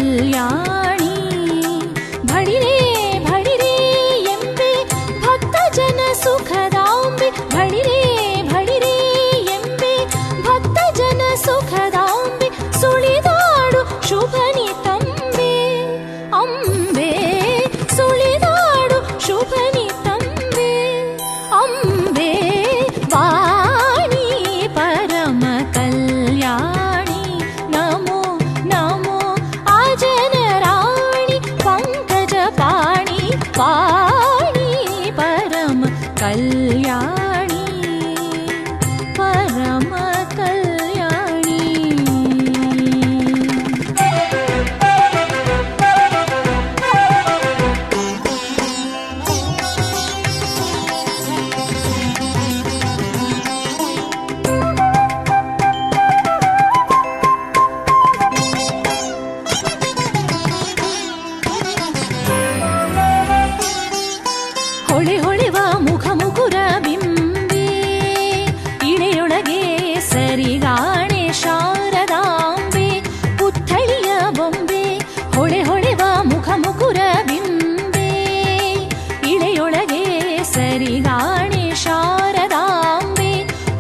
ಕಲ್ಯಾಣಿ. ಭಡಿರೆ ಭಡಿರೆ ಎಂಬೆ ಭಕ್ತ ಜನ ಸುಖದಾಂಬೆ. ಭಡಿರೆ ಭಡಿರೆ ಎಂಬೆ ಭಕ್ತ ಜನ ಸುಖದಾಂಬೆ. ಸುಳಿದಾಡು ಶುಭನಿ ತಂಬೆ ಅಂಬೆ. ಸುಳಿದಾಡು ಶುಭನಿ ತಂಬೆ ಅಂಬೆ. ವಾಣಿ ಪರಮ ಕಲ್ಯಾಣಿ. ನಮೋ ನಮೋ ಅಜನರಾಣಿ ಪಂಕಜ ಪಾಣಿ. ವಾಣಿ ಪರಮ ಕಲ್ಯಾಣಿ ಪರಮ ಕಲ್ಯಾಣಿ. ಹೊಳೆ ಹೊಳೆವ ಮುಖ ಮುಕುರ ಬಿಂಬೆ. ಇಳೆಯೊಳಗೆ ಸರಿಗಾಣೆ ಶಾರದಾಂಬೆ ಪುತ್ಥಳಿಯ ಬೊಂಬೆ. ಹೊಳೆ ಹೊಳೆವ ಮುಖ ಮುಕುರ ಬಿಂಬೆ. ಇಳೆಯೊಳಗೆ ಸರಿಗಾಣೆ ಶಾರದಾಂಬೆ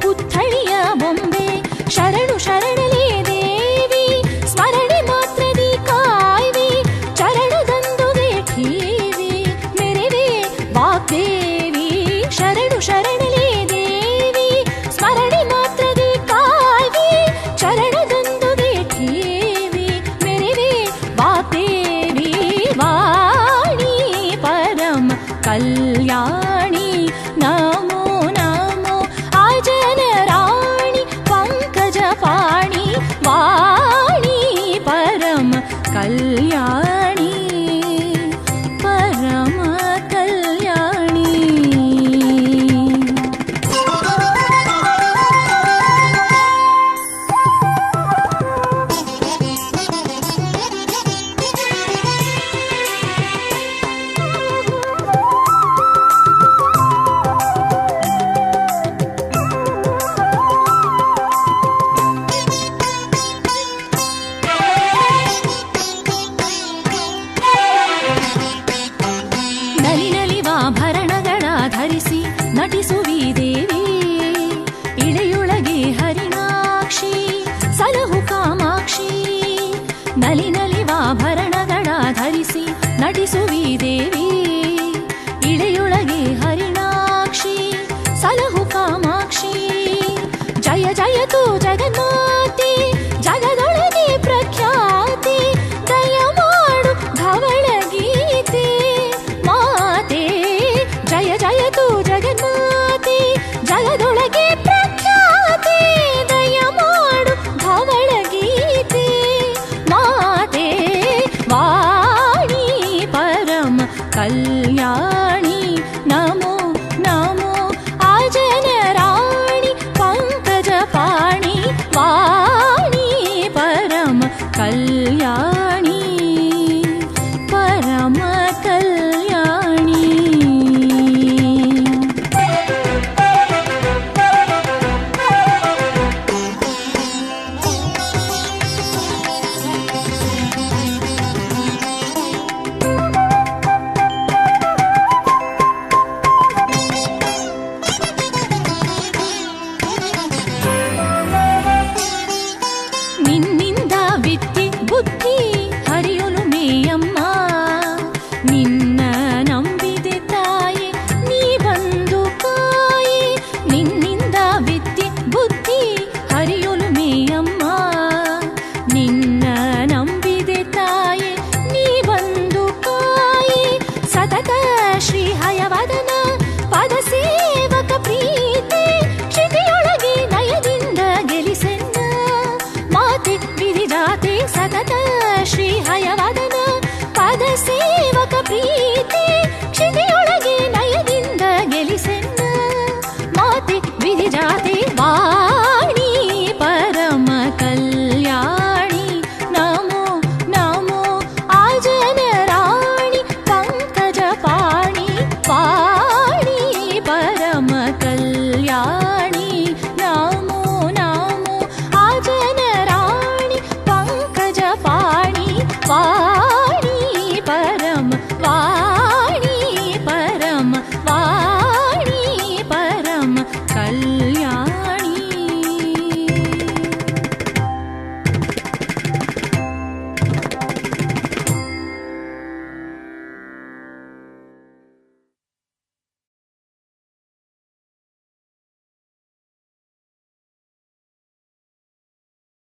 ಪುತ್ಥಳಿಯ ಬೊಂಬೆ. ಶರಣು ಶರಣಲೇ ದೇವಿ ಸ್ಮರಣೆ ಮಾತ್ರದಿ ಕಾಯ್ವೆ. ಚರಣದಂದುಗೆ ಠೀವಿ ಮೆರೆವೆ ವಾಗ್ದೇವಿ. ಶರಣು ಶರಣಲೇ ದೇವಿ ಸ್ಮರಣೆ ಮಾತ್ರದಿ ಕಾಯ್ವೆ. ಚರಣದಂದುಗೆ ಠೀವಿ ಮೆರೆವೆ ವಾಗ್ದೇವಿ. ವಾಣಿ ಪರಮ ಕಲ್ಯಾಣಿ. ನಮೋ ನಮೋ ಅಜನರಾಣಿ ಪಂಕಜ ಪಾಣಿ. ವಾಣಿ ಪರಮ ಕಲ್ಯಾಣಿ ಪರಮ ಕಲ್ಯಾಣಿ. ನಲಿ ನಲಿವಾಭರಣಗಳ ಧರಿಸಿ ನಟಿಸುವಿ ದೇವಿ. ಇಳೆಯೊಳಗೆ ಹರಿಣಾಕ್ಷಿ ಸಲಹು ಕಾಮಾಕ್ಷಿ. ನಲಿ ನಲಿವಾಭರಣಗಳ ಧರಿಸಿ ನಟಿಸುವಿ ದೇವಿ. ಇಳೆಯೊಳಗೆ ಹರಿಣಾಕ್ಷಿ ಸಲಹು ಕಾಮಾಕ್ಷಿ. ಜಯ ಜಯತು ಜಗ